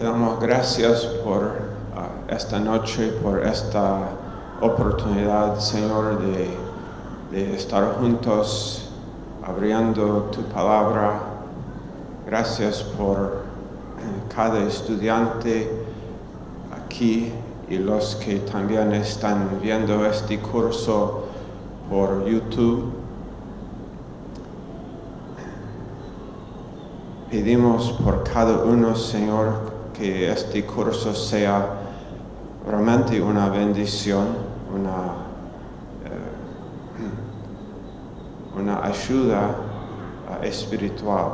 Te damos gracias por esta noche, por esta oportunidad, Señor, de estar juntos abriendo tu palabra. Gracias por cada estudiante aquí y los que también están viendo este curso por YouTube. Pedimos por cada uno, Señor, que este curso sea realmente una bendición, una ayuda espiritual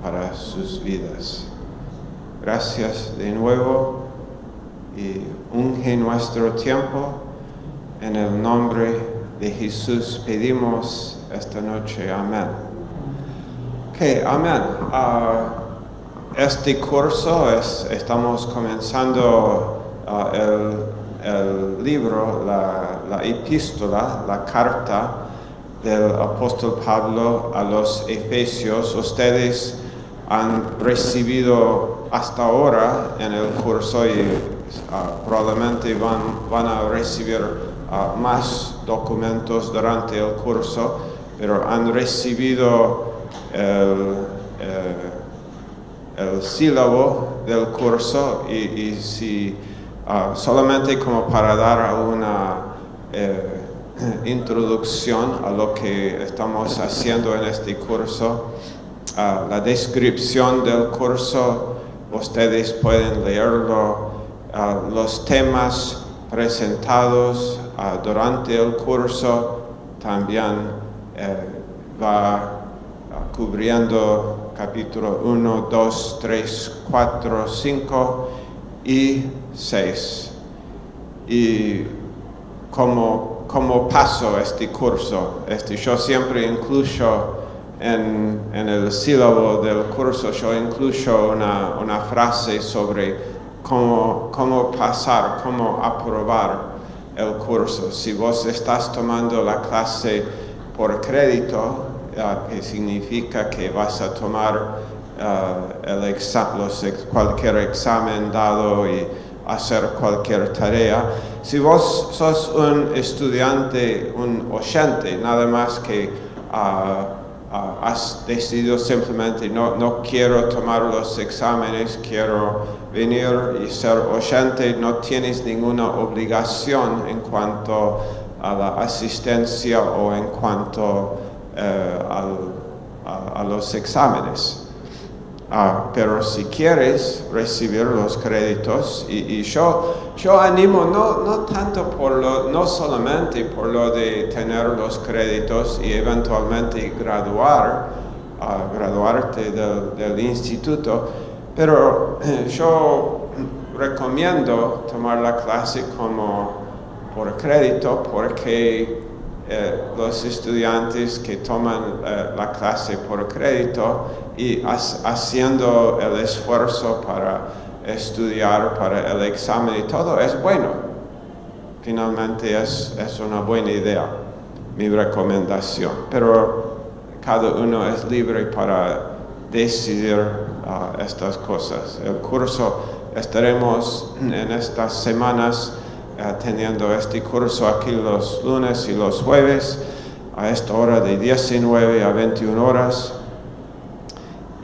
para sus vidas. Gracias de nuevo y unge nuestro tiempo. En el nombre de Jesús pedimos esta noche. Amén. Amén. Este curso estamos comenzando el libro, la epístola, la carta del apóstol Pablo a los Efesios. Ustedes han recibido hasta ahora en el curso y probablemente van a recibir más documentos durante el curso, pero han recibido el sílabo del curso y si solamente como para dar una introducción a lo que estamos haciendo en este curso, la descripción del curso, ustedes pueden leerlo, los temas presentados durante el curso también va cubriendo capítulo 1, 2, 3, 4, 5 y 6. Y como paso este curso, yo siempre incluyo en el sílabo del curso, yo incluyo una frase sobre cómo pasar, cómo aprobar el curso. Si vos estás tomando la clase por crédito, que significa que vas a tomar cualquier examen dado y hacer cualquier tarea. Si vos sos un estudiante, un oyente, nada más que has decidido simplemente no quiero tomar los exámenes, quiero venir y ser oyente, no tienes ninguna obligación en cuanto a la asistencia o en cuanto a los exámenes. Pero si quieres recibir los créditos, y yo animo no tanto no solamente por lo de tener los créditos y eventualmente graduarte del instituto, pero yo recomiendo tomar la clase como por crédito porque los estudiantes que toman la clase por crédito y haciendo el esfuerzo para estudiar para el examen y todo es bueno. Finalmente es una buena idea, mi recomendación. Pero cada uno es libre para decidir estas cosas. El curso estaremos en estas semanas teniendo este curso aquí los lunes y los jueves a esta hora de 19 a 21 horas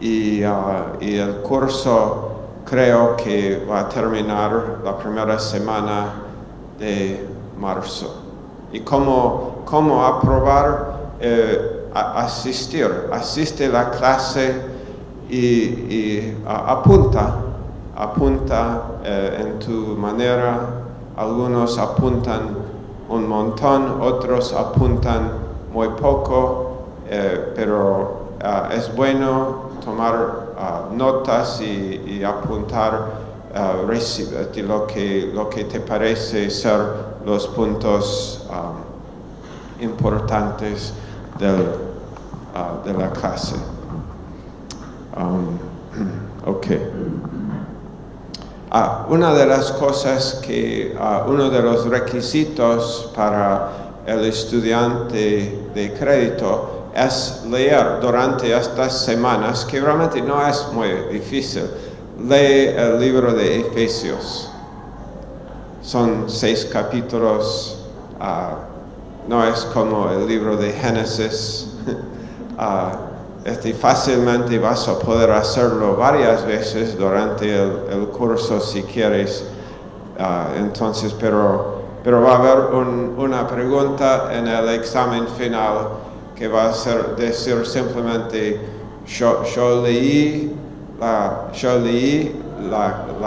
y el curso creo que va a terminar la primera semana de marzo. Y cómo aprobar, asiste a la clase y apunta en tu manera. Algunos apuntan un montón, otros apuntan muy poco, pero es bueno tomar notas y apuntar lo que te parece ser los puntos importantes de la clase. Una de las cosas uno de los requisitos para el estudiante de crédito es leer durante estas semanas, que realmente no es muy difícil, lee el libro de Efesios. Son 6 capítulos, no es como el libro de Génesis. Fácilmente vas a poder hacerlo varias veces durante el curso si quieres. Entonces, pero va a haber una pregunta en el examen final que va a decir simplemente yo leí la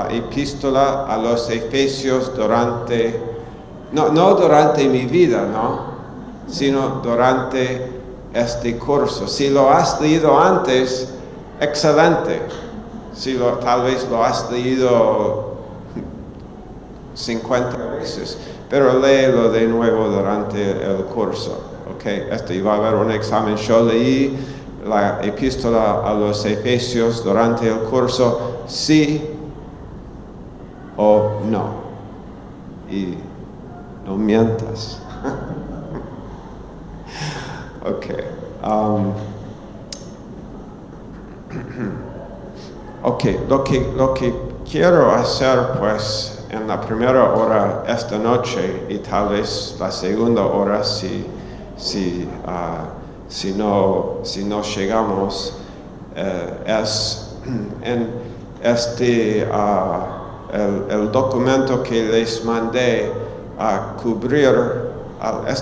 epístola a los Efesios no durante mi vida, sino durante este curso. Si lo has leído antes, excelente. Tal vez lo has leído 50 veces, pero léelo de nuevo durante el curso. Va a haber un examen. Yo leí la epístola a los Efesios durante el curso, sí o no. Y no mientas. Lo que quiero hacer, pues, en la primera hora esta noche y tal vez la segunda hora si no llegamos, es en el documento que les mandé a cubrir.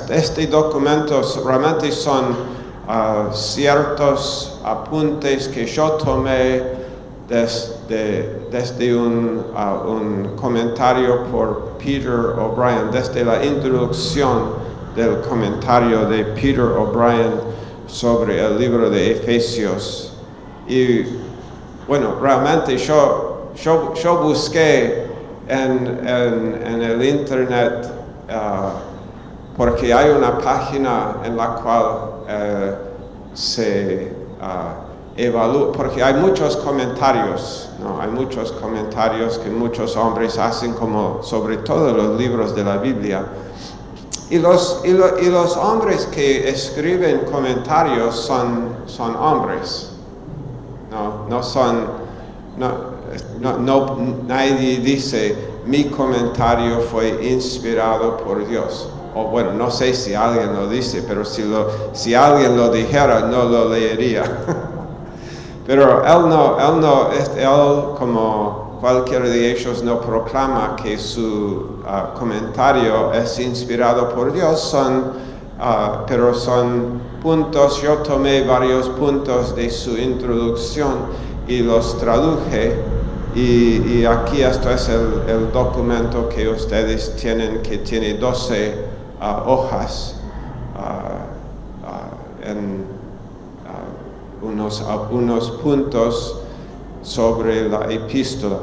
Este documento realmente son ciertos apuntes que yo tomé desde un comentario por Peter O'Brien, desde la introducción del comentario de Peter O'Brien sobre el libro de Efesios. Y bueno, realmente yo busqué en el internet, porque hay una página en la cual se evalúa, porque hay muchos comentarios, hay muchos comentarios que muchos hombres hacen como sobre todos los libros de la Biblia. Y los hombres que escriben comentarios son hombres. Nadie dice mi comentario fue inspirado por Dios. O bueno, no sé si alguien lo dice, pero si alguien lo dijera, no lo leería. Pero él como cualquiera de ellos no proclama que su comentario es inspirado por Dios, pero son puntos. Yo tomé varios puntos de su introducción y los traduje, y aquí esto es el documento que ustedes tienen, que tiene 12 hojas en unos puntos sobre la epístola.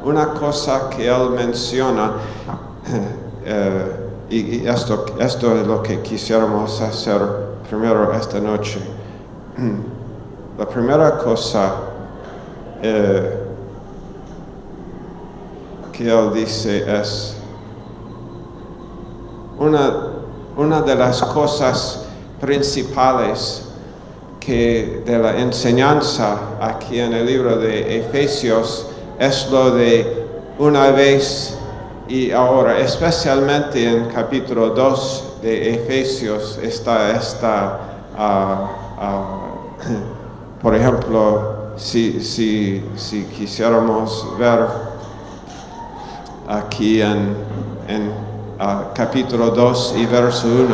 Una cosa que él menciona, y esto es lo que quisiéramos hacer primero esta noche. La primera cosa que él dice es una de las cosas principales de la enseñanza aquí en el libro de Efesios es lo de una vez y ahora, especialmente en capítulo 2 de Efesios está por ejemplo, si quisiéramos ver aquí en capítulo 2 y verso 1,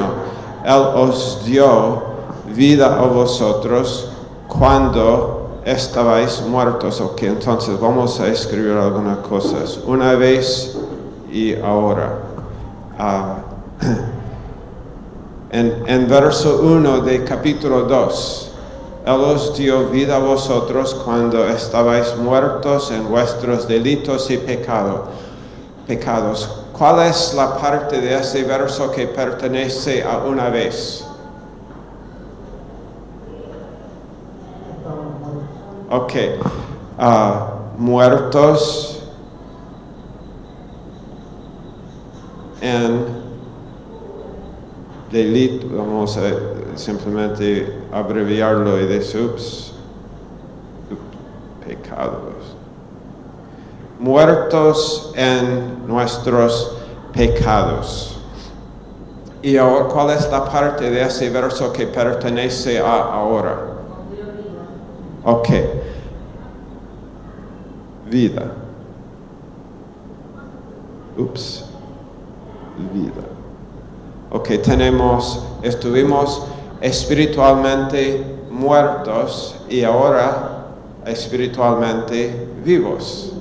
Él os dio vida a vosotros cuando estabais muertos. Entonces vamos a escribir algunas cosas. Una vez y ahora. En verso 1 de capítulo 2, Él os dio vida a vosotros cuando estabais muertos en vuestros delitos y pecados. ¿Cuál es la parte de ese verso que pertenece a una vez? Muertos en delito. Vamos a simplemente abreviarlo y decir pecado. pecados. Muertos en nuestros pecados. Y ahora, ¿cuál es la parte de ese verso que pertenece a ahora? Ok. Vida. Vida. Ok, estuvimos espiritualmente muertos y ahora espiritualmente vivos.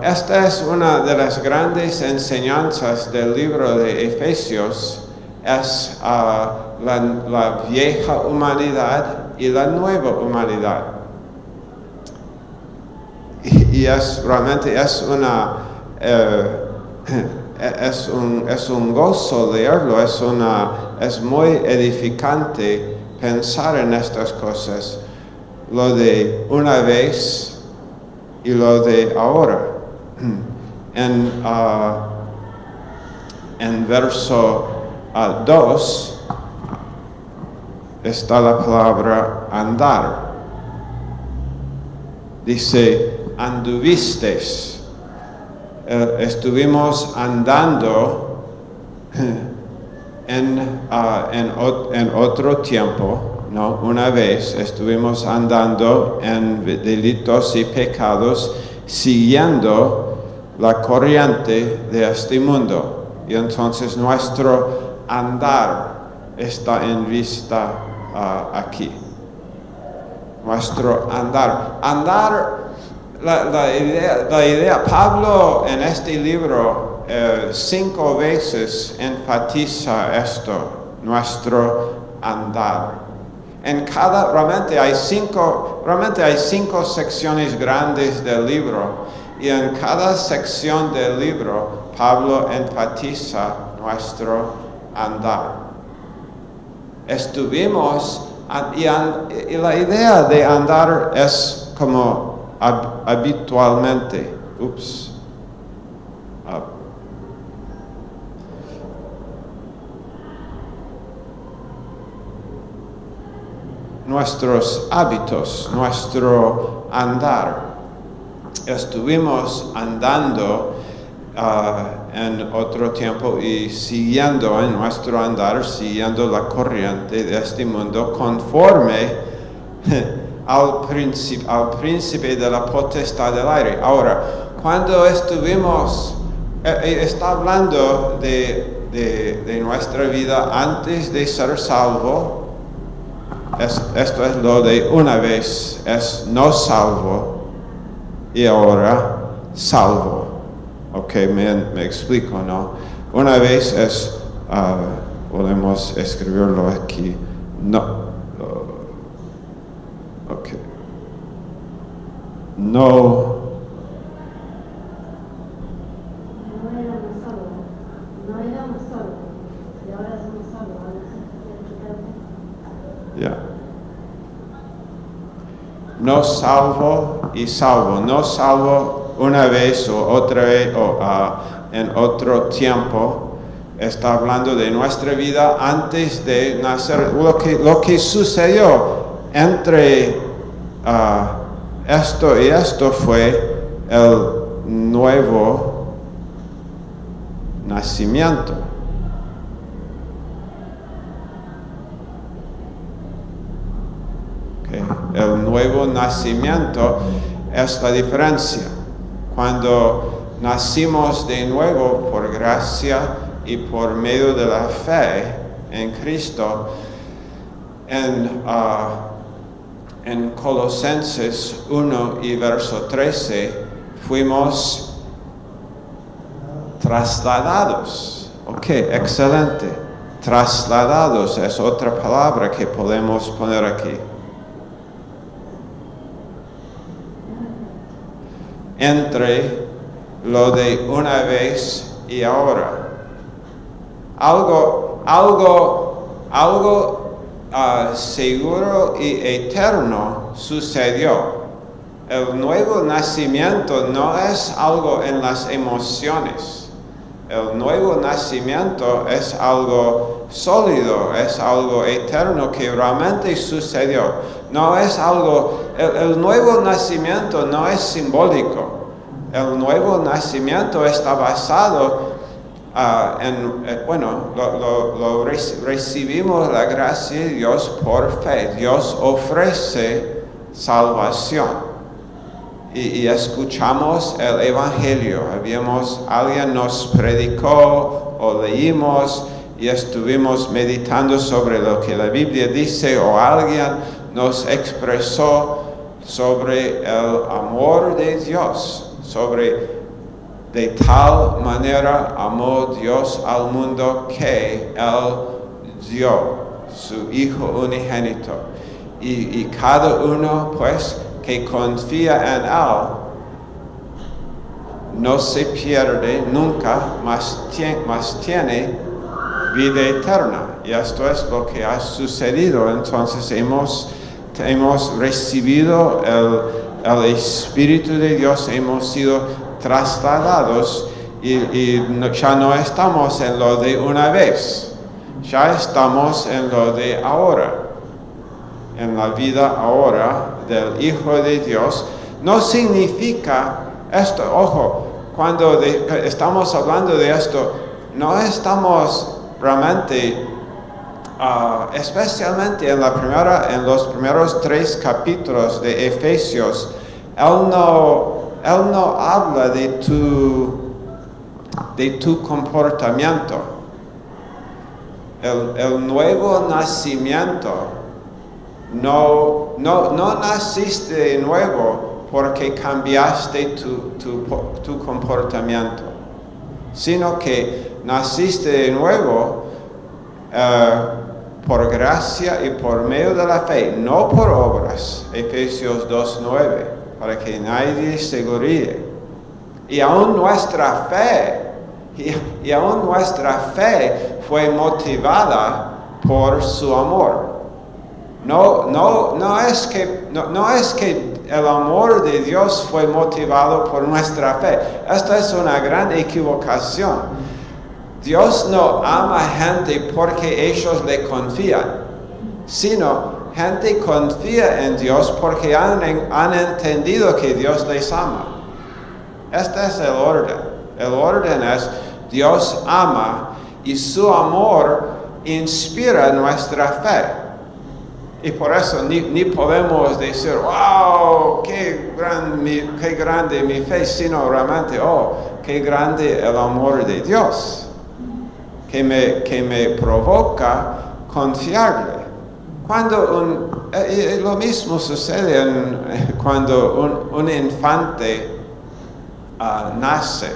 Esta es una de las grandes enseñanzas del libro de Efesios, es la vieja humanidad y la nueva humanidad. Y realmente es un gozo leerlo, es muy edificante pensar en estas cosas, lo de una vez y lo de ahora. En verso 2 está la palabra andar. Dice, anduvisteis. Estuvimos andando en otro tiempo. No, una vez estuvimos andando en delitos y pecados, siguiendo la corriente de este mundo. Y entonces nuestro andar está en vista aquí. Nuestro andar. La idea, Pablo en este libro 5 veces enfatiza esto, nuestro andar. Realmente hay cinco secciones grandes del libro, y en cada sección del libro Pablo enfatiza nuestro andar. Estuvimos, y la idea de andar es como habitualmente. Nuestros hábitos, nuestro andar. Estuvimos andando en otro tiempo y siguiendo en nuestro andar, siguiendo la corriente de este mundo conforme al príncipe de la potestad del aire. Ahora, cuando estuvimos, está hablando de nuestra vida antes de ser salvo. Esto es lo de una vez, es no salvo y ahora salvo. Ok, me explico, ¿no? Una vez es, podemos escribirlo aquí, no. Ok. No. No salvo y salvo. No salvo una vez o otra vez o en otro tiempo. Está hablando de nuestra vida antes de nacer. Lo que sucedió entre esto y esto fue el nuevo nacimiento. El nuevo nacimiento es la diferencia. Cuando nacimos de nuevo por gracia y por medio de la fe en Cristo, en Colosenses 1 y verso 13, fuimos trasladados. Ok, excelente. Trasladados es otra palabra que podemos poner aquí. Entre lo de una vez y ahora. Algo seguro y eterno sucedió. El nuevo nacimiento no es algo en las emociones. El nuevo nacimiento es algo sólido, es algo eterno que realmente sucedió. No es algo, el nuevo nacimiento no es simbólico. El nuevo nacimiento está basado recibimos la gracia de Dios por fe. Dios ofrece salvación. Y escuchamos el Evangelio. Alguien nos predicó o leímos y estuvimos meditando sobre lo que la Biblia dice, o alguien nos expresó sobre el amor de Dios, de tal manera amó Dios al mundo que Él dio su Hijo unigénito. Y cada uno, pues, que confía en Él, no se pierde nunca, mas tiene vida eterna. Y esto es lo que ha sucedido. Entonces hemos recibido el Espíritu de Dios, hemos sido trasladados y ya no estamos en lo de una vez, ya estamos en lo de ahora, en la vida ahora del Hijo de Dios. No significa esto, ojo, cuando estamos hablando de esto, no estamos realmente, especialmente en los primeros 3 capítulos de Efesios, Él no habla de tu comportamiento. El nuevo nacimiento, no naciste de nuevo porque cambiaste tu comportamiento, sino que naciste de nuevo por gracia y por medio de la fe, no por obras. Efesios 2:9, para que nadie se gloríe. Y aún nuestra fe fue motivada por su amor. No es que el amor de Dios fue motivado por nuestra fe. Esta es una gran equivocación. Dios no ama gente porque ellos le confían, sino gente confía en Dios porque han entendido que Dios les ama. Este es el orden. El orden es: Dios ama y su amor inspira nuestra fe. Y por eso ni podemos decir, wow, qué grande mi fe, sino realmente, oh, qué grande el amor de Dios, que me provoca confiarle. Lo mismo sucede cuando un infante nace.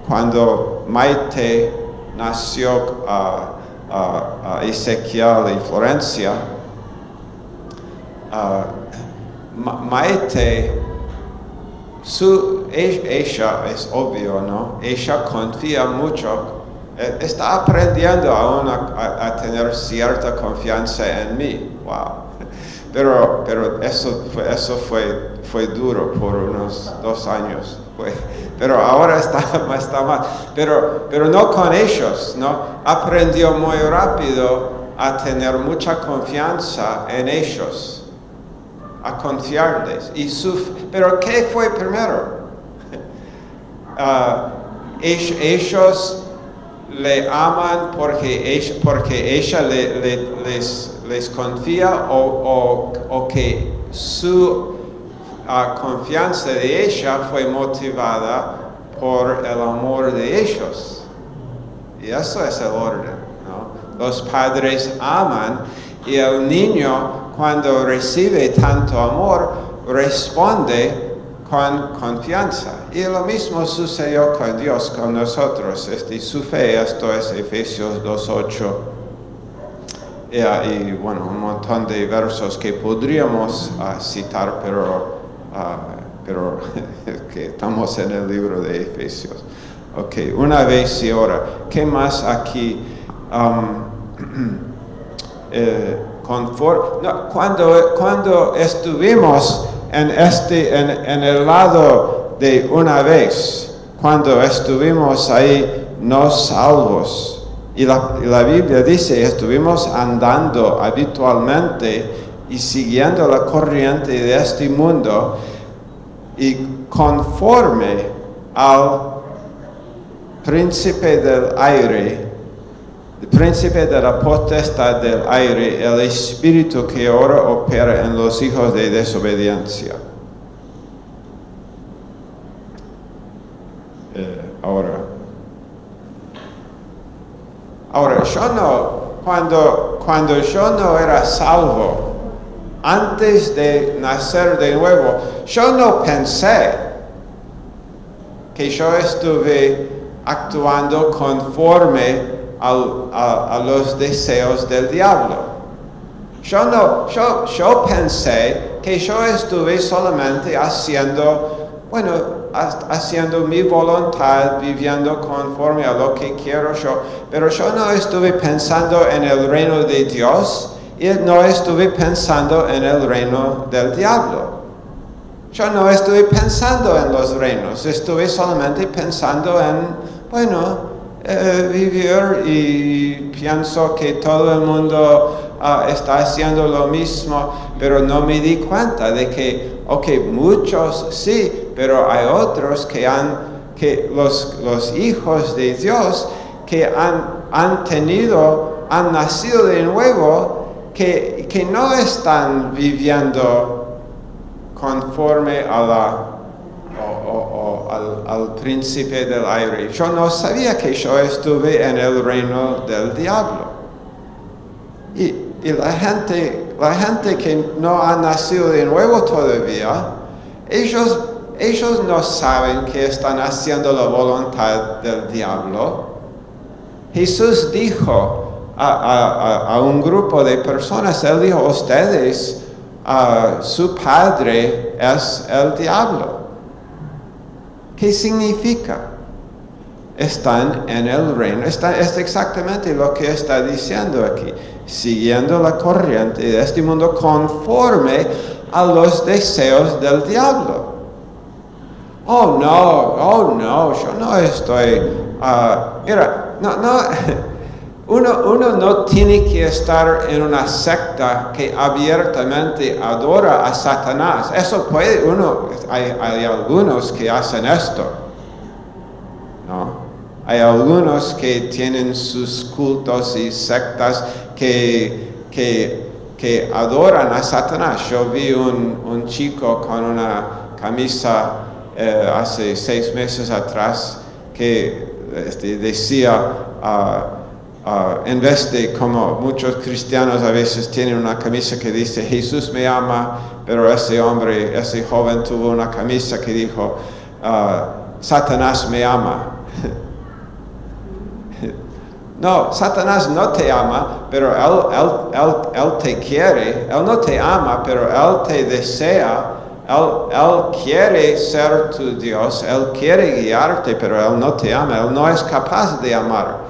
Cuando Maite nació a Ezequiel y Florencia, Maite, ella es obvio, ¿no? Ella confía mucho, está aprendiendo aún a tener cierta confianza en mí. Wow. Pero eso fue duro por unos 2 años. Pero ahora está más. Pero no con ellos, ¿no? Aprendió muy rápido a tener mucha confianza en ellos, a confiarles. Pero ¿qué fue primero? Ellos le aman porque ella les confía, o que su confianza de ella fue motivada por el amor de ellos. Y eso es el orden, ¿no? Los padres aman y el niño, cuando recibe tanto amor, responde con confianza. Y lo mismo sucedió con Dios, con nosotros. Su fe, esto es Efesios 2:8. Y bueno, un montón de versos que podríamos citar, pero que estamos en el libro de Efesios. Ok, una vez y ahora. ¿Qué más aquí? Cuando estuvimos en el lado de una vez, cuando estuvimos ahí no salvos. Y la Biblia dice, estuvimos andando habitualmente y siguiendo la corriente de este mundo y conforme al príncipe del aire, el príncipe de la potestad del aire, el espíritu que ahora opera en los hijos de desobediencia. Ahora, cuando yo no era salvo, antes de nacer de nuevo, yo no pensé que yo estuve actuando conforme a los deseos del diablo. Yo pensé que yo estuve solamente haciendo mi voluntad, viviendo conforme a lo que quiero yo, pero yo no estuve pensando en el reino de Dios y no estuve pensando en el reino del diablo. Yo no estuve pensando en los reinos, estuve solamente pensando en, vivir, y pienso que todo el mundo está haciendo lo mismo, pero no me di cuenta de que, muchos sí, pero hay otros que los hijos de Dios que han nacido de nuevo, que no están viviendo conforme al príncipe del aire. Yo no sabía que yo estuve en el reino del diablo. Y la gente que no ha nacido de nuevo todavía, ellos no saben que están haciendo la voluntad del diablo. Jesús dijo a un grupo de personas, Él dijo, ustedes, su padre es el diablo. ¿Qué significa? Están en el reino. Es exactamente lo que está diciendo aquí. Siguiendo la corriente de este mundo conforme a los deseos del diablo. Oh no, yo no estoy... Uno no tiene que estar en una secta que abiertamente adora a Satanás. Hay algunos que hacen esto, ¿no? Hay algunos que tienen sus cultos y sectas que adoran a Satanás. Yo vi un chico con una camisa hace 6 meses atrás que decía... en vez de como muchos cristianos a veces tienen una camisa que dice Jesús me ama, pero ese joven tuvo una camisa que dijo Satanás me ama. No, Satanás no te ama, pero él te quiere. Él no te ama, pero él te desea. Él quiere ser tu Dios, Él quiere guiarte, pero Él no te ama, Él no es capaz de amar.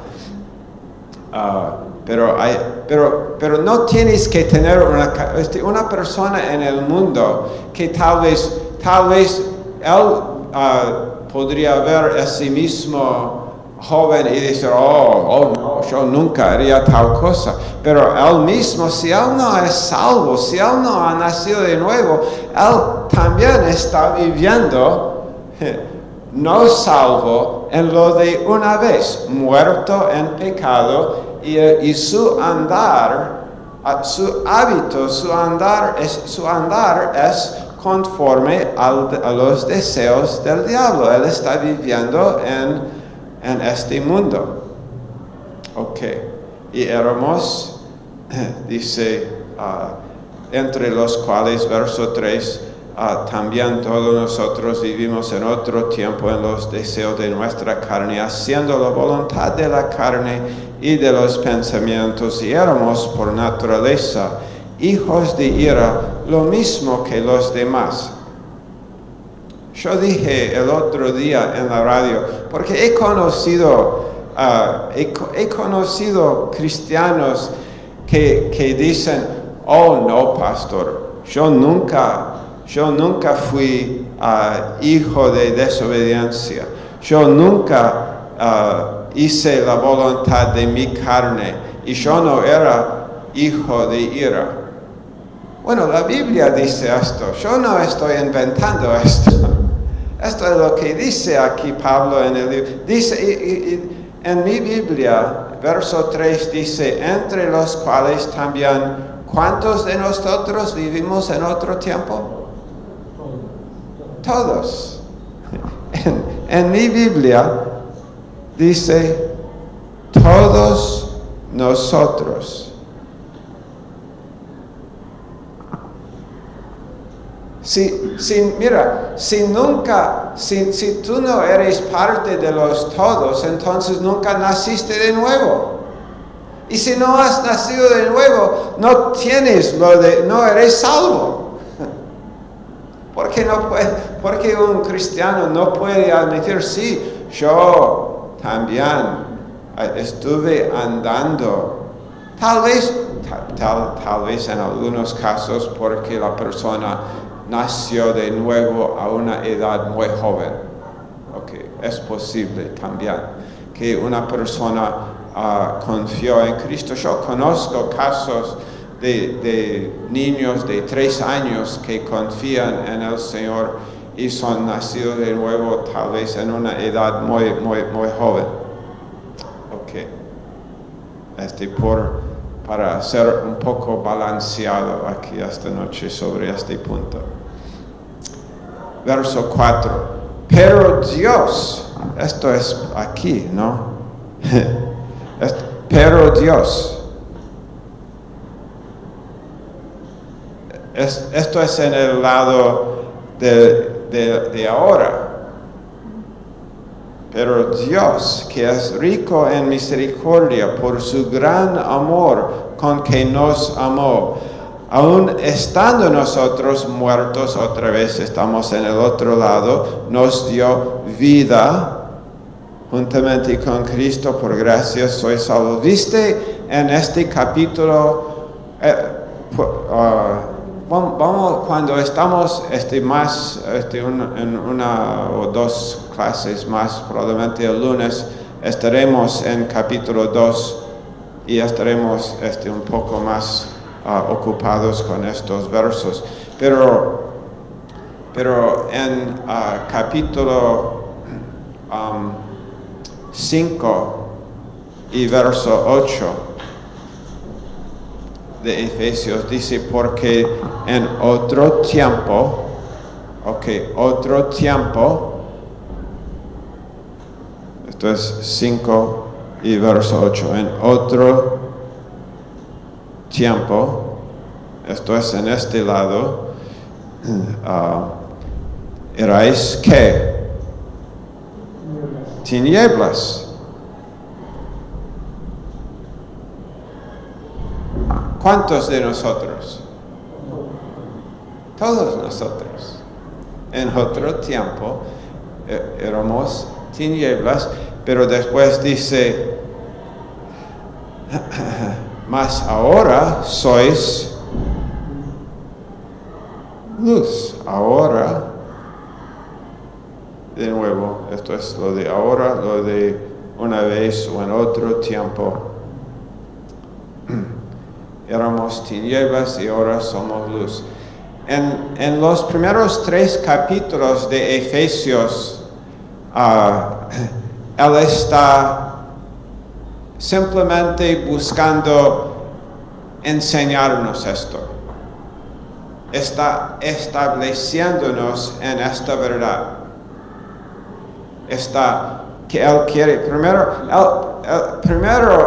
Pero no tienes que tener una persona en el mundo que tal vez él podría ver a sí mismo joven y decir, no, yo nunca haría tal cosa. Pero él mismo, si él no es salvo, si él no ha nacido de nuevo, él también está viviendo no salvo en lo de una vez, muerto en pecado, y su andar, su hábito, su andar es conforme a los deseos del diablo. Él está viviendo en este mundo. Y éramos, dice, entre los cuales, verso 3, también todos nosotros vivimos en otro tiempo en los deseos de nuestra carne, haciendo la voluntad de la carne y de los pensamientos, y éramos por naturaleza hijos de ira, lo mismo que los demás. Yo dije el otro día en la radio, porque he conocido cristianos que dicen, no, pastor, yo nunca fui hijo de desobediencia. Yo nunca hice la voluntad de mi carne, y yo no era hijo de ira. Bueno, la Biblia dice esto, yo no estoy inventando esto. Esto es lo que dice aquí Pablo en el libro. Dice, en mi Biblia, verso 3 dice, entre los cuales también, ¿cuántos de nosotros vivimos en otro tiempo? Todos. En mi Biblia dice, todos nosotros. Mira, si tú no eres parte de los todos, entonces nunca naciste de nuevo. Y si no has nacido de nuevo, no eres salvo. Porque un cristiano no puede admitir, sí, yo también estuve andando. Tal vez en algunos casos porque la persona nació de nuevo a una edad muy joven. Okay, es posible también que una persona confió en Cristo. Yo conozco casos de niños de 3 años que confían en el Señor y son nacidos de nuevo tal vez en una edad muy joven. Okay. Para ser un poco balanceado aquí esta noche sobre este punto. Verso 4. Pero Dios, esto es aquí, ¿no? Pero Dios. Esto es en el lado de ahora. Pero Dios, que es rico en misericordia por su gran amor con que nos amó, aun estando nosotros muertos, otra vez estamos en el otro lado, nos dio vida juntamente con Cristo, por gracia sois salvos. ¿Viste en este capítulo? Vamos, cuando estamos en una o dos clases más, probablemente el lunes, estaremos en capítulo 2 y estaremos un poco más ocupados con estos versos. Pero en capítulo 5 y verso 8 de Efesios dice, porque en otro tiempo, esto es 5 y verso 8, en otro tiempo, esto es en este lado, erais ¿qué? Tinieblas. ¿Cuántos de nosotros? Todos nosotros. En otro tiempo éramos tinieblas, pero después dice, mas ahora sois luz. Ahora, de nuevo, esto es lo de ahora, lo de una vez o en otro tiempo. Éramos tinieblas y ahora somos luz. En los primeros 3 capítulos de Efesios, él está simplemente buscando enseñarnos esto. Está estableciéndonos en esta verdad. Que él quiere. Primero,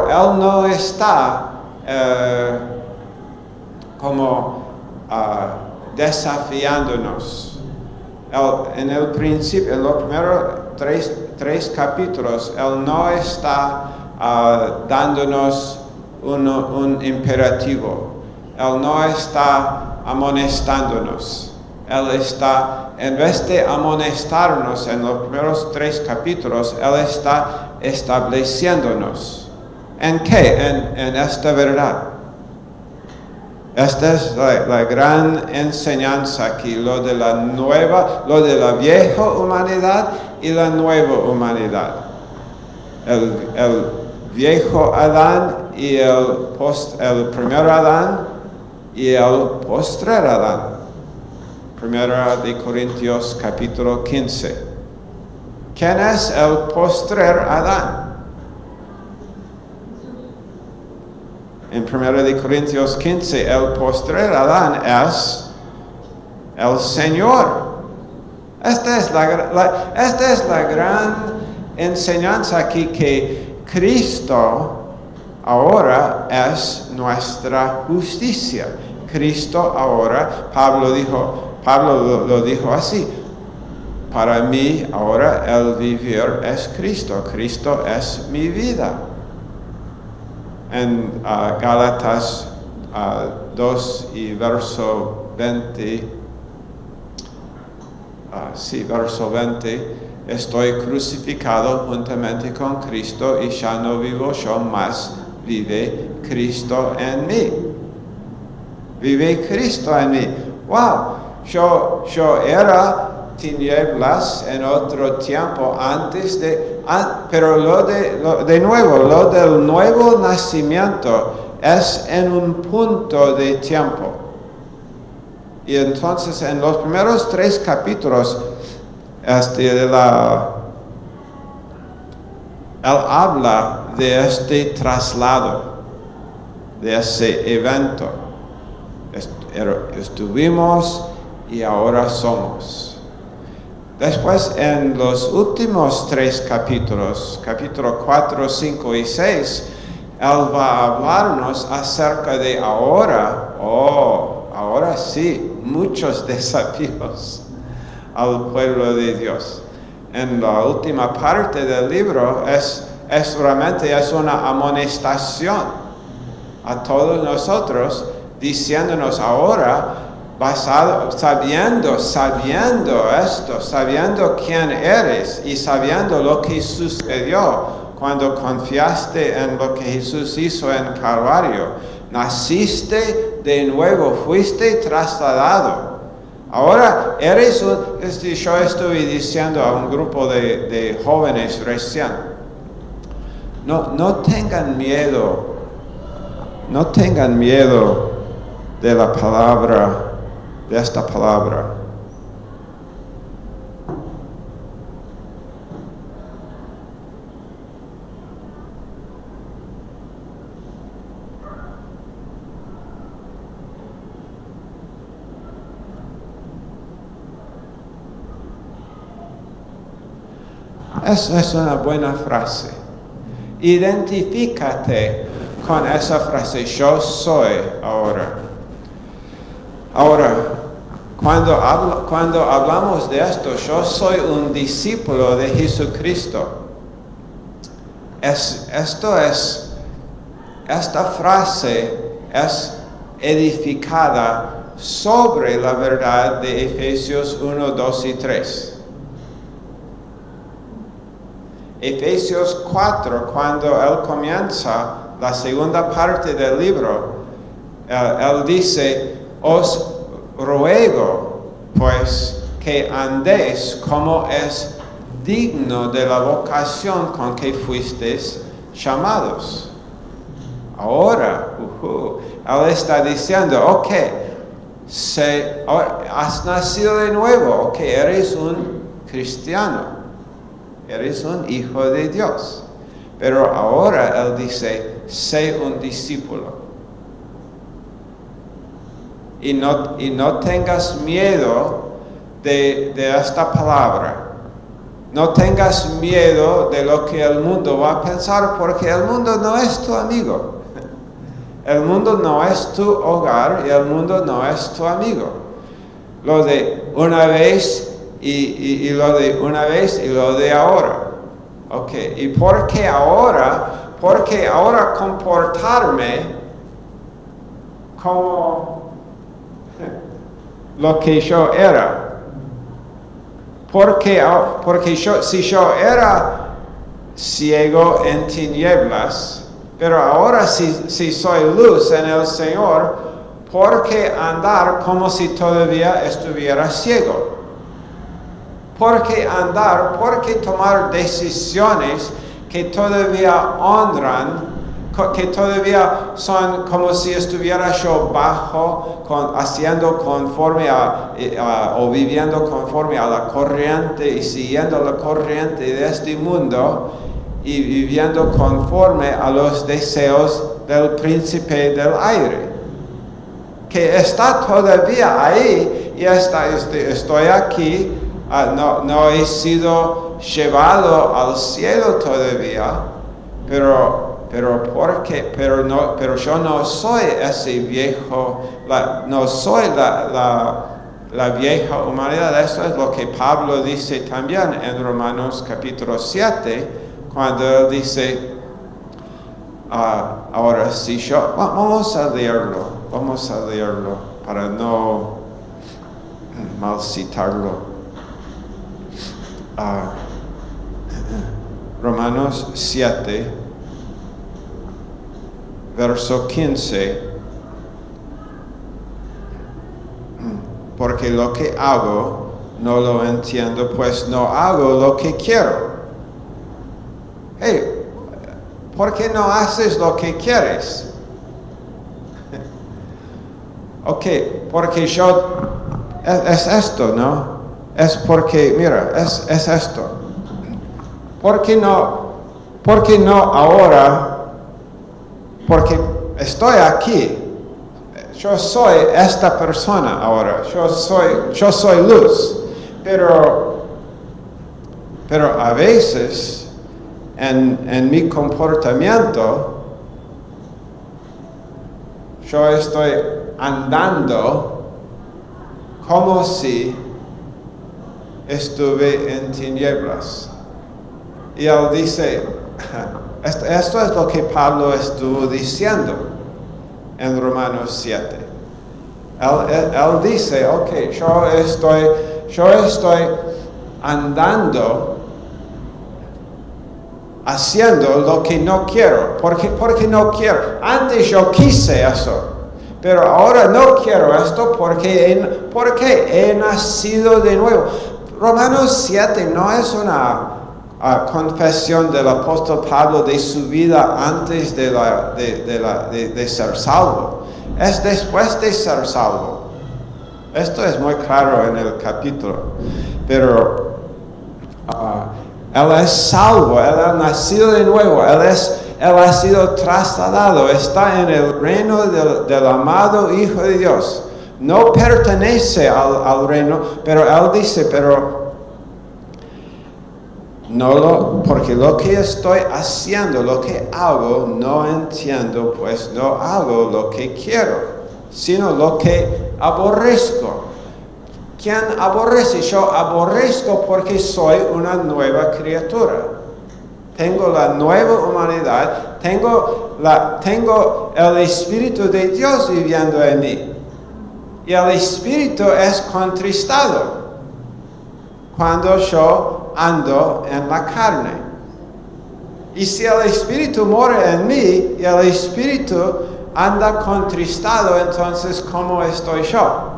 él no está desafiándonos. En el principio, en los primeros 3 capítulos, él no está dándonos un imperativo. Él no está amonestándonos. Él está, en vez de amonestarnos en los primeros 3 capítulos, él está estableciéndonos. ¿En qué? En esta verdad. Esta es la gran enseñanza aquí, lo de la vieja humanidad y la nueva humanidad. el viejo Adán y el primer Adán y el postrer Adán. Primera de Corintios capítulo 15. ¿Quién es el postrer Adán? En 1 de Corintios 15, el postrer Adán es el Señor. Esta es la gran enseñanza aquí, que Cristo ahora es nuestra justicia. Cristo ahora, Pablo lo dijo así: para mí ahora el vivir es Cristo. Cristo es mi vida. En Gálatas 2 y verso 20, verso 20, estoy crucificado juntamente con Cristo y ya no vivo yo, mas vive Cristo en mí. Vive Cristo en mí. Wow, yo era tinieblas en otro tiempo pero lo del nuevo nacimiento es en un punto de tiempo. Y entonces en los primeros 3 capítulos él habla de este traslado, de ese evento. Estuvimos y ahora somos. Después, en los últimos 3 capítulos, capítulo 4, 5 y 6, él va a hablarnos acerca de ahora sí, muchos desafíos al pueblo de Dios. En la última parte del libro realmente es una amonestación a todos nosotros, diciéndonos ahora, sabiendo esto, sabiendo quién eres y sabiendo lo que sucedió cuando confiaste en lo que Jesús hizo en Calvario, naciste de nuevo, fuiste trasladado. Ahora yo estuve diciendo a un grupo de jóvenes recién, no tengan miedo de la palabra, de esta palabra. Es una buena frase. Identifícate con esa frase, yo soy ahora. Ahora, cuando hablamos de esto, yo soy un discípulo de Jesucristo. Esta frase es edificada sobre la verdad de Efesios 1, 2 y 3. Efesios 4, cuando él comienza la segunda parte del libro, él dice, os ruego, pues, que andéis como es digno de la vocación con que fuisteis llamados. Ahora, él está diciendo, has nacido de nuevo, eres un cristiano. Eres un hijo de Dios. Pero ahora él dice, sé un discípulo. Y no tengas miedo de esta palabra. No tengas miedo de lo que el mundo va a pensar, porque el mundo no es tu amigo. El mundo no es tu hogar y el mundo no es tu amigo. Lo de una vez y lo de una vez y lo de ahora. ¿Y por qué ahora? Porque ahora comportarme como lo que yo era. Porque si yo era ciego en tinieblas, pero ahora si soy luz en el Señor, ¿por qué andar como si todavía estuviera ciego? ¿Por qué andar? ¿Por qué tomar decisiones que todavía honran, que todavía son como si estuviera yo bajo, haciendo conforme o viviendo conforme a la corriente y siguiendo la corriente de este mundo y viviendo conforme a los deseos del príncipe del aire, que está todavía ahí y estoy aquí, no he sido llevado al cielo todavía, pero yo no soy ese viejo, no soy la vieja humanidad. Eso es lo que Pablo dice también en Romanos capítulo 7, cuando él dice, ahora si yo, vamos a leerlo para no mal citarlo. Romanos 7, verso 15, porque lo que hago no lo entiendo, pues no hago lo que quiero. Hey, ¿por qué no haces lo que quieres? Ok, porque es esto, ¿no? Es porque, mira, es esto. ¿Por qué no ahora? Porque estoy aquí. Yo soy esta persona ahora. Yo soy luz. Pero a veces en mi comportamiento yo estoy andando como si estuve en tinieblas. Y él dice, esto es lo que Pablo estuvo diciendo en Romanos 7. Él dice, ok, yo estoy andando haciendo lo que no quiero. Porque no quiero. Antes yo quise eso, pero ahora no quiero esto porque he nacido de nuevo. Romanos 7 no es una confesión del apóstol Pablo de su vida antes de ser salvo. Es después de ser salvo. Esto es muy claro en el capítulo. Pero él es salvo, él ha nacido de nuevo, él ha sido trasladado, está en el reino del amado Hijo de Dios. No pertenece al reino, pero él dice, porque lo que estoy haciendo, lo que hago, no entiendo, pues no hago lo que quiero, sino lo que aborrezco. ¿Quién aborrece? Yo aborrezco porque soy una nueva criatura. Tengo la nueva humanidad, tengo el Espíritu de Dios viviendo en mí. Y el Espíritu es contristado cuando yo ando en la carne. Y si el Espíritu mora en mí y el Espíritu anda contristado, entonces ¿cómo estoy yo?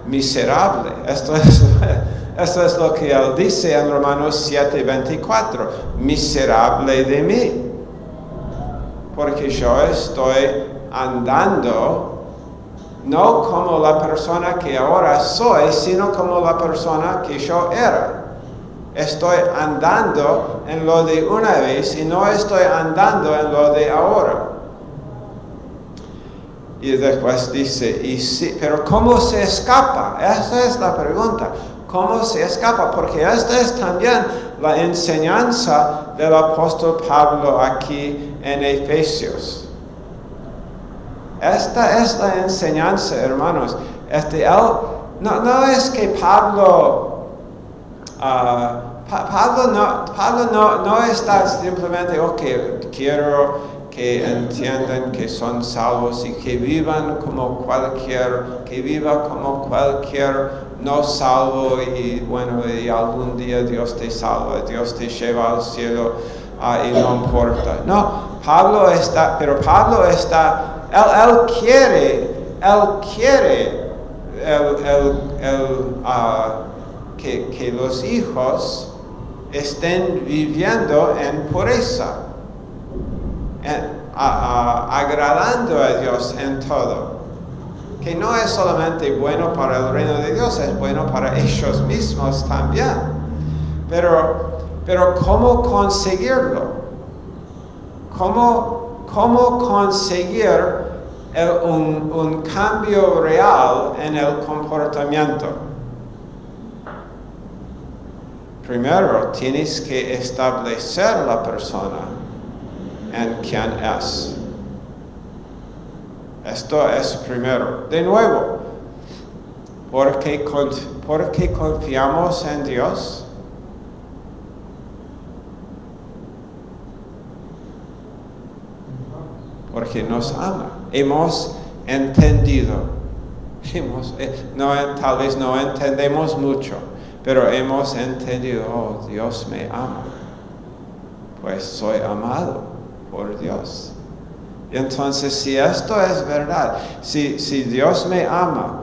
Miserable. Esto es lo que él dice en Romanos 7:24. Miserable de mí. Porque yo estoy andando no como la persona que ahora soy, sino como la persona que yo era. Estoy andando en lo de una vez y no estoy andando en lo de ahora. Y después dice, pero ¿cómo se escapa? Esa es la pregunta. ¿Cómo se escapa? Porque esta es también la enseñanza del apóstol Pablo aquí en Efesios. Esta es la enseñanza, hermanos. No es que Pablo no está simplemente, quiero que entiendan que son salvos y que vivan como que viva como cualquier no salvo y algún día Dios te salva, Dios te lleva al cielo y no importa. No, Pablo está, él quiere que los hijos estén viviendo en pureza, agradando a Dios en todo. Que no es solamente bueno para el reino de Dios, es bueno para ellos mismos también. Pero ¿cómo conseguirlo? ¿Cómo conseguir un cambio real en el comportamiento? Primero, tienes que establecer la persona en quién es. Esto es primero. De nuevo, ¿por qué confiamos en Dios? Porque nos ama. Hemos entendido. Tal vez no entendemos mucho, pero hemos entendido, oh, Dios me ama. Pues soy amado por Dios. Entonces, si esto es verdad, si Dios me ama,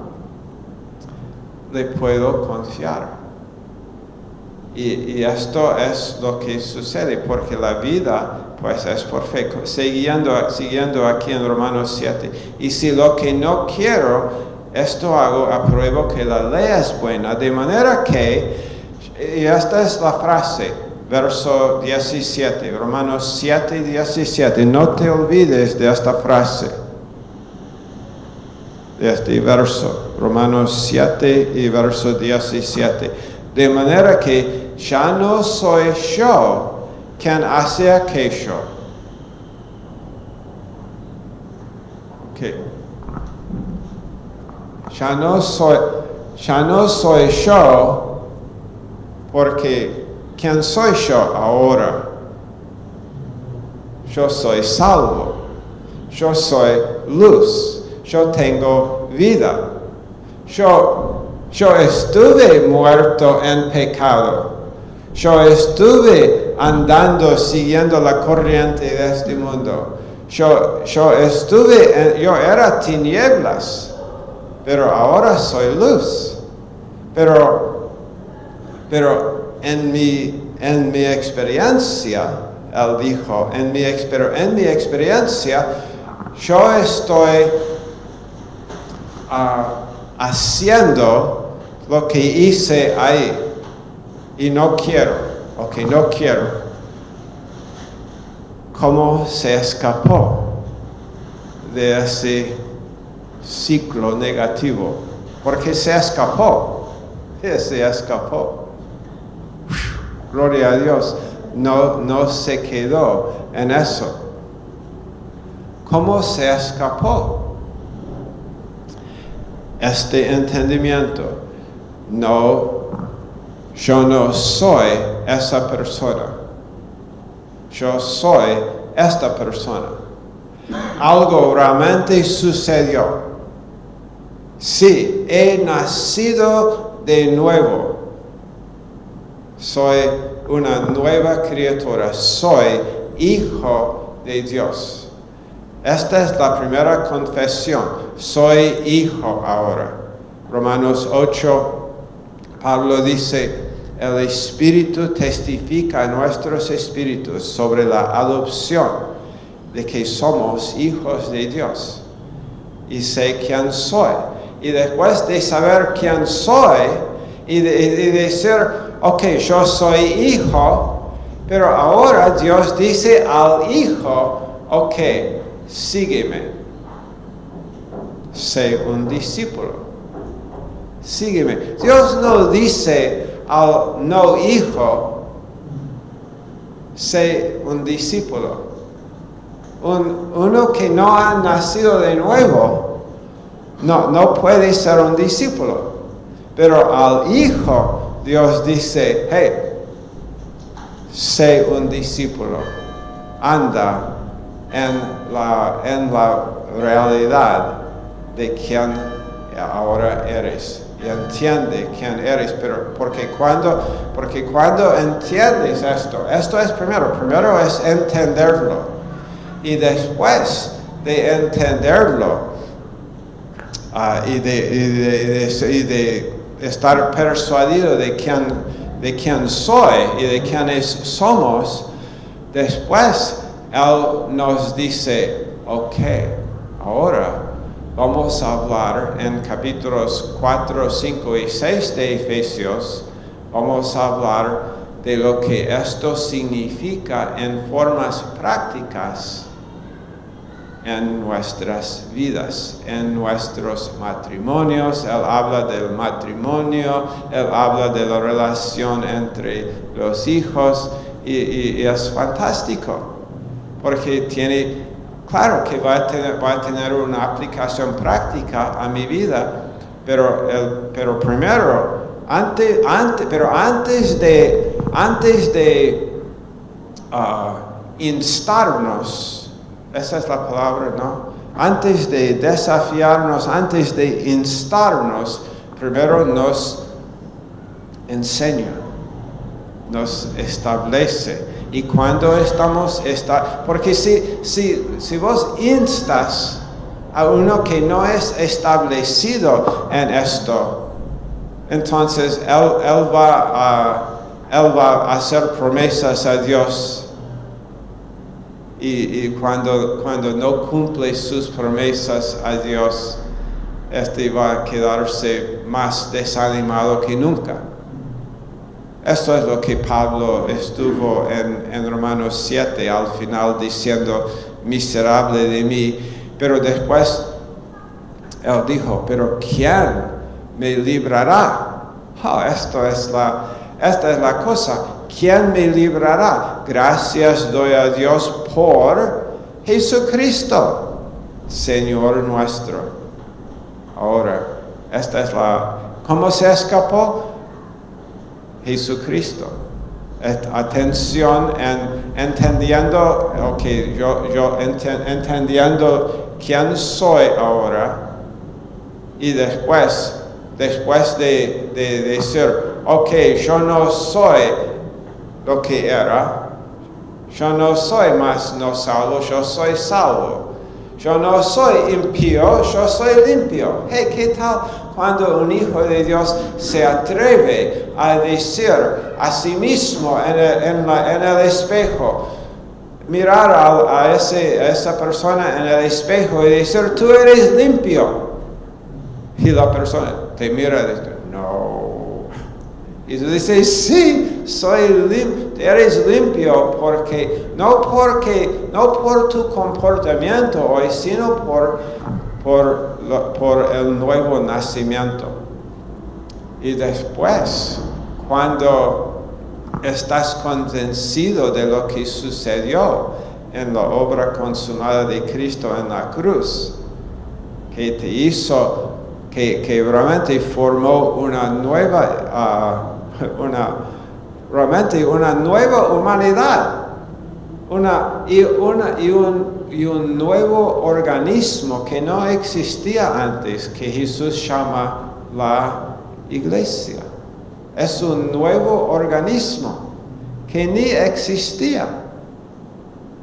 le puedo confiar. Y esto es lo que sucede, porque la vida, pues, es por fe. Siguiendo aquí en Romanos 7. Y si lo que no quiero, esto hago, apruebo que la ley es buena, de manera que, y esta es la frase, verso 17, Romanos 7, 17. No te olvides de esta frase, de este verso, Romanos 7 y verso 17. De manera que ya no soy yo quien hace aquello. Okay. Ya no soy yo, porque ¿quién soy yo ahora? Yo soy salvo. Yo soy luz. Yo tengo vida. Yo estuve muerto en pecado. Yo estuve andando siguiendo la corriente de este mundo. Yo era tinieblas, pero ahora soy luz. Pero en mi experiencia, él dijo, en mi experiencia, yo estoy haciendo lo que hice ahí y no quiero. ¿Cómo se escapó de ese ciclo negativo? Porque se escapó. Gloria a Dios, no se quedó en eso. ¿Cómo se escapó? Este entendimiento. Yo no soy esa persona. Yo soy esta persona. Algo realmente sucedió. Sí, he nacido de nuevo. Soy una nueva criatura. Soy hijo de Dios. Esta es la primera confesión. Soy hijo ahora. Romanos 8, Pablo dice, el Espíritu testifica a nuestros espíritus sobre la adopción de que somos hijos de Dios. Y sé quién soy. Y después de saber quién soy y de decir, ok, yo soy hijo, pero ahora Dios dice al hijo, ok, sígueme. Sé un discípulo. Sígueme. Dios no dice al no hijo, sé un discípulo. Uno que no ha nacido de nuevo, no puede ser un discípulo. Pero al hijo, Dios dice, hey, sé un discípulo. Anda en la realidad de quién ahora eres. Y entiende quién eres, pero porque cuando entiendes esto es primero es entenderlo. Y después de entenderlo, y de estar persuadido de de quién soy y de quiénes somos, después Él nos dice, ok, ahora vamos a hablar en capítulos 4, 5 y 6 de Efesios, vamos a hablar de lo que esto significa en formas prácticas en nuestras vidas, en nuestros matrimonios. Él habla del matrimonio, Él habla de la relación entre los hijos y es fantástico, porque claro que va a tener una aplicación práctica a mi vida, pero primero, antes de instarnos, esa es la palabra, ¿no? Antes de desafiarnos, antes de instarnos, primero nos enseña, nos establece. Y cuando porque si vos instas a uno que no es establecido en esto, entonces él va a hacer promesas a Dios. Y cuando no cumple sus promesas a Dios, va a quedarse más desanimado que nunca. Esto es lo que Pablo estuvo en Romanos 7 al final diciendo, miserable de mí. Pero después él dijo, pero ¿quién me librará? Esta es la cosa. ¿Quién me librará? Gracias doy a Dios por Jesucristo, Señor nuestro. Ahora, ¿cómo se escapó? Jesucristo. Atención entendiendo, entendiendo quién soy ahora, y después de decir, ok, yo no soy lo que era, yo no soy más no salvo, yo soy salvo. Yo no soy impío, yo soy limpio. Hey, ¿qué tal cuando un hijo de Dios se atreve a decir a sí mismo en el espejo, mirar a esa persona en el espejo y decir, tú eres limpio? Y la persona te mira y dice, no. Y tú dices, sí, soy limpio. Eres limpio no por tu comportamiento hoy, sino por el nuevo nacimiento. Y después, cuando estás convencido de lo que sucedió en la obra consumada de Cristo en la cruz, que te hizo, que realmente formó una nueva humanidad, y un nuevo organismo que no existía antes, que Jesús llama la iglesia. Es un nuevo organismo que ni existía,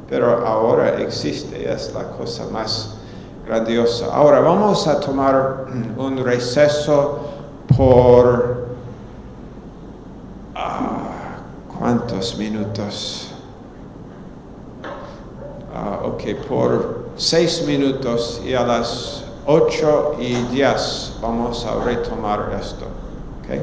pero ahora existe. Es la cosa más grandiosa. Ahora vamos a tomar un receso por ¿cuántos minutos? Por 6 minutos, y a las 8:10 vamos a retomar esto. ¿Okay?